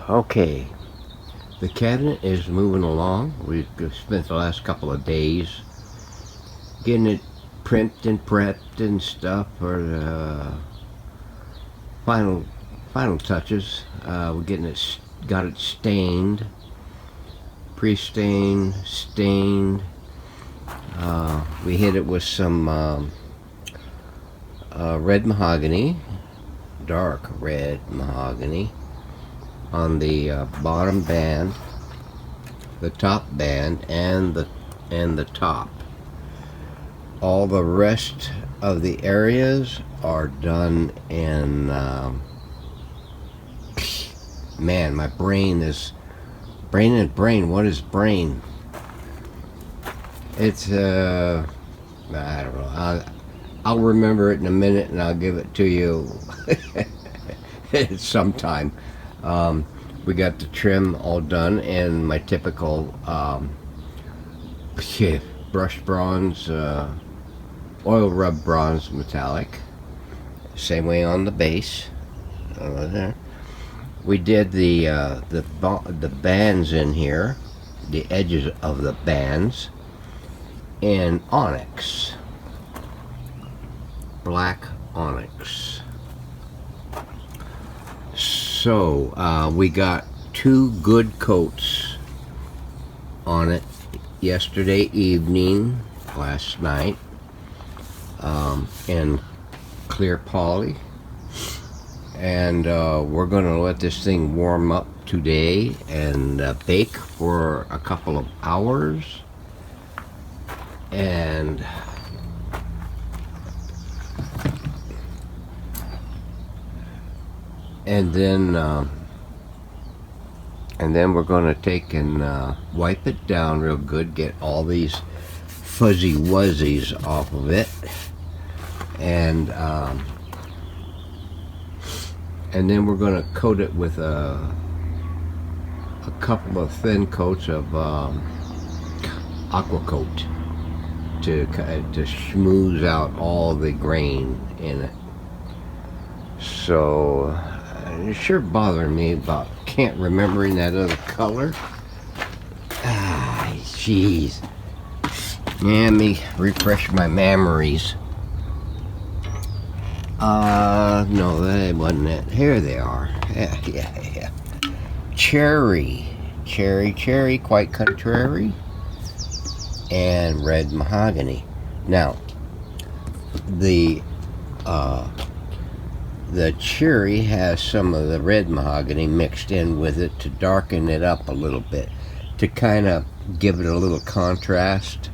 Okay, the cabinet is moving along. We've spent the last couple of days getting it primped and prepped and stuff for the final touches. We're got it stained, pre-stained, stained. We hit it with some red mahogany, dark red mahogany, on the bottom band, the top band, and the top. All the rest of the areas are done in man, my brain is brain. What is brain? It's I don't know. I'll remember it in a minute, and I'll give it to you sometime. We got the trim all done, and my typical brushed bronze, oil rub bronze metallic. Same way on the base. There. We did the bands in here, the edges of the bands, in onyx, black onyx. So we got 2 good coats on it yesterday evening, last night, in clear poly, and we're gonna let this thing warm up today and bake for a couple of hours, and then we're going to take and wipe it down real good, get all these fuzzy wuzzies off of it, and then we're going to coat it with a couple of thin coats of aqua coat to smooth out all the grain in it. So it's sure bothering me about can't remembering that other color. Jeez. Let me refresh my memories. No, that wasn't it. Here they are. Yeah. Cherry, quite contrary, and red mahogany. Now, the cherry has some of the red mahogany mixed in with it to darken it up a little bit, to kind of give it a little contrast.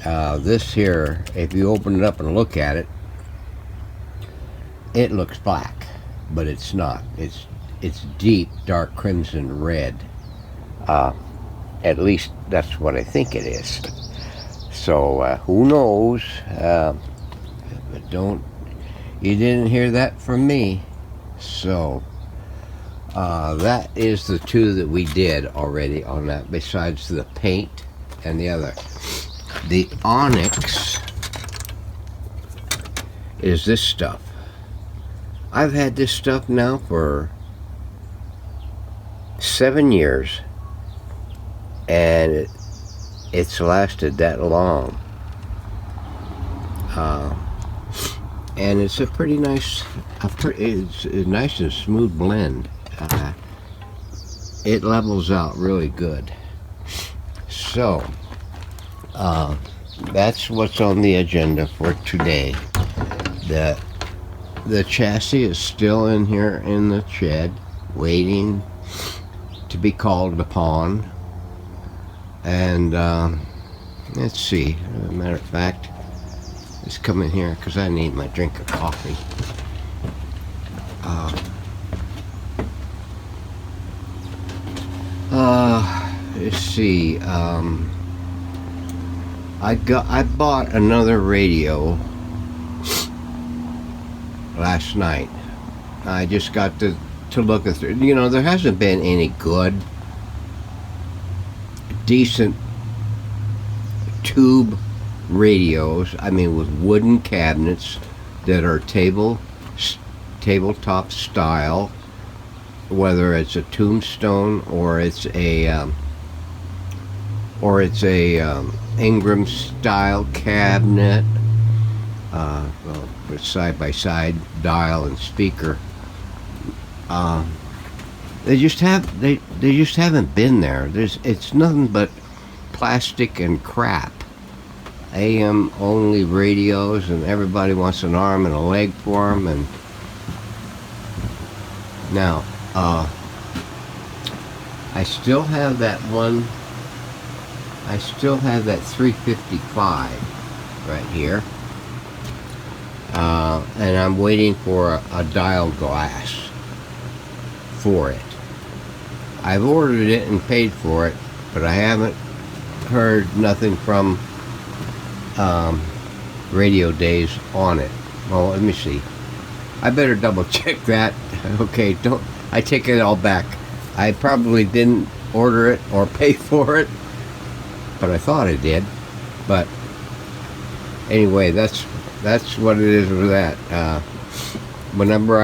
This here, if you open it up and look at it, it looks black, but it's not. It's deep dark crimson red. At least that's what I think it is. So who knows? But you didn't hear that from me. So that is the 2 that we did already on that, besides the paint and the other. The onyx is this stuff. I've had this stuff now for 7 years, and it's lasted that long. And it's a pretty nice, it's a nice and smooth blend. It levels out really good. So that's what's on the agenda for today. The chassis is still in here in the shed, waiting to be called upon. And let's see. As a matter of fact, let's come in here because I need my drink of coffee. Let's see. I bought another radio last night. I just got to look at it. You know, there hasn't been any good, decent tube radios. I mean, with wooden cabinets that are tabletop style, whether it's a tombstone or it's a Ingram style cabinet, well, with side by side dial and speaker. They just haven't been there. It's nothing but plastic and crap. AM only radios, and everybody wants an arm and a leg for them. And now, I still have that one. I still have that 355 right here, and I'm waiting for a dial glass for it. I've ordered it and paid for it, but I haven't heard nothing from Radio Days on it. Well, let me see. I better double check that. Okay, I take it all back. I probably didn't order it or pay for it, but I thought I did. But anyway, that's what it is with that. Whenever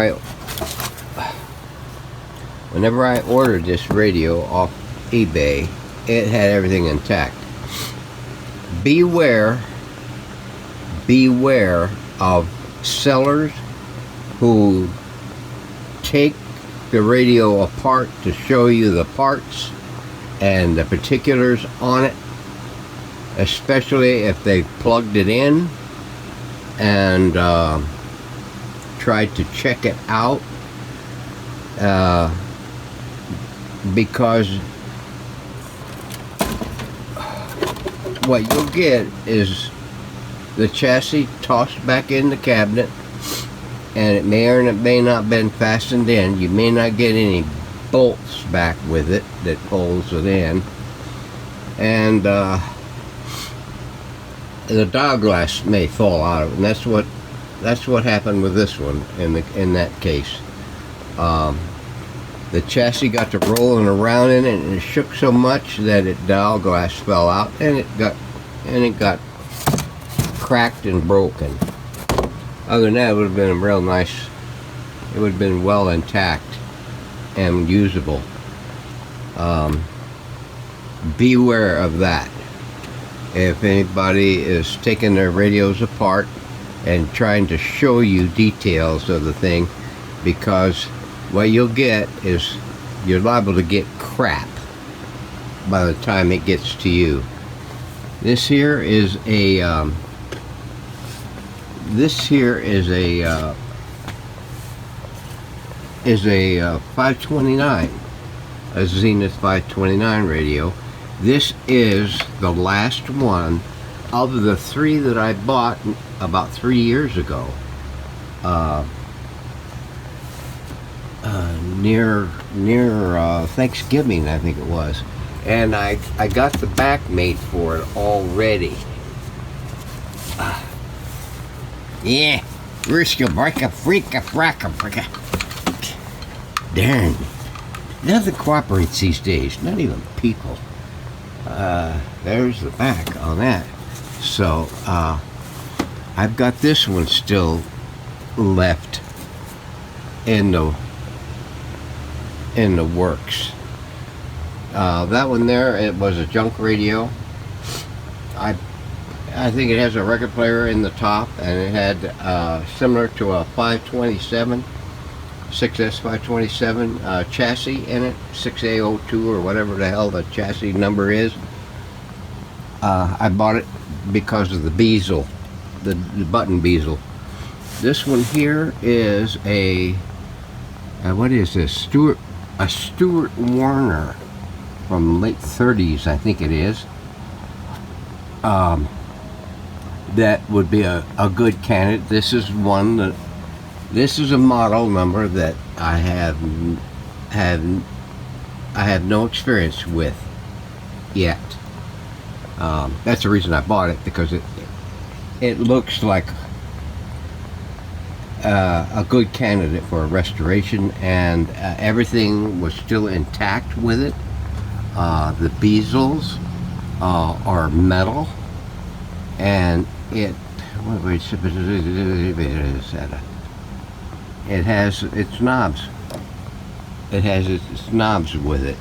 I ordered this radio off eBay, it had everything intact. Beware of sellers who take the radio apart to show you the parts and the particulars on it, especially if they plugged it in and tried to check it out, because what you'll get is the chassis tossed back in the cabinet, and it may or it may not have been fastened in. You may not get any bolts back with it that holds it in, and the dial glass may fall out of it, and that's what happened with this one in that case. The chassis got to rolling around in it, and it shook so much that dial glass fell out, and it got cracked and broken. Other than that, it would have been real nice. It would have been well intact and usable. Beware of that. If anybody is taking their radios apart and trying to show you details of the thing, because what you'll get is you're liable to get crap by the time it gets to you. This here is a 529, a Zenith 529 radio. This is the last one of the three that I bought about 3 years ago. Near Thanksgiving, I think it was, and I got the back made for it already. Yeah, Rishka breaka freaka fraka fraka. Darn, nothing cooperates these days. Not even people. There's the back on that. So I've got this one still left in the works. That one there, it was a junk radio. I think it has a record player in the top, and it had similar to a 527, 6S 527 chassis in it, 6A02 or whatever the hell the chassis number is. I bought it because of the bezel, the button bezel. This one here is what is this? Stuart Warner from late 30s, I think it is. That would be a good candidate. This is a model number that I have no experience with yet. That's the reason I bought it, because it looks like a good candidate for a restoration, and everything was still intact with it. The bezels are metal, and it has its knobs. it has its knobs with it,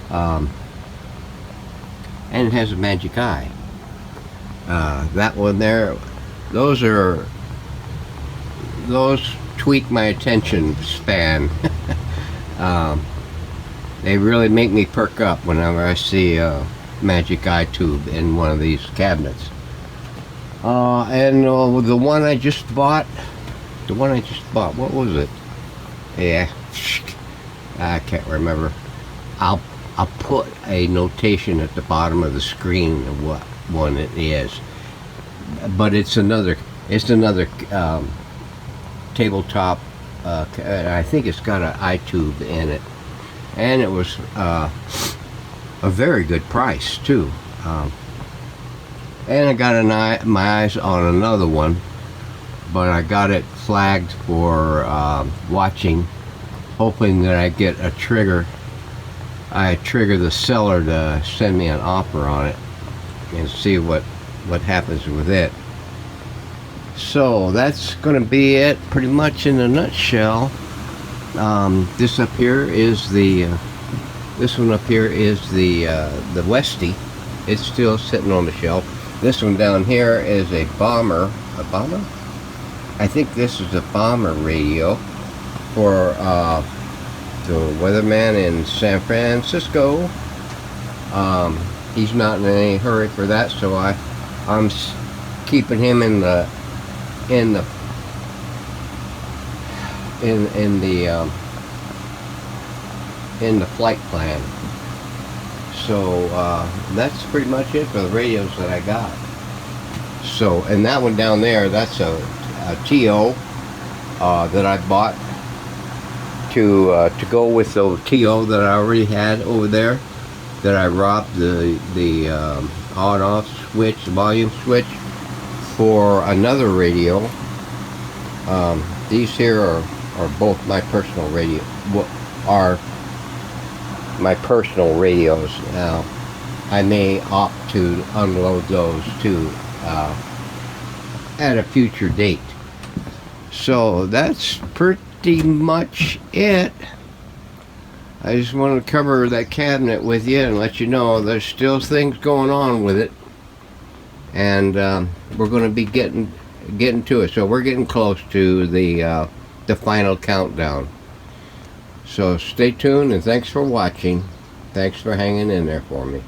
and it has a magic eye. That one there, those tweak my attention span. They really make me perk up whenever I see a magic eye tube in one of these cabinets. And the one I just bought, what was it? Yeah, I can't remember. I'll put a notation at the bottom of the screen of what one it is. But it's another tabletop. I think it's got an eye tube in it, and it was a very good price too. And I got my eyes on another one, but I got it flagged for watching, hoping that I get a trigger. I trigger the seller to send me an offer on it and see what happens with it. So that's going to be it pretty much in a nutshell. This up here is the this one up here is the Westie. It's still sitting on the shelf. This one down here is a bomber. A bomber? I think this is a bomber radio for the weatherman in San Francisco. He's not in any hurry for that, so I'm keeping him in the flight plan. So that's pretty much it for the radios that I got. So, and that one down there, that's a TO that I bought to go with the TO that I already had over there, that I robbed the on-off switch, the volume switch, for another radio. These here are both my personal radio. Are my personal radios. Now, I may opt to unload those too at a future date. So that's pretty much it. I just wanted to cover that cabinet with you and let you know there's still things going on with it, and we're going to be getting to it. So we're getting close to the final countdown. So stay tuned, and thanks for watching. Thanks for hanging in there for me.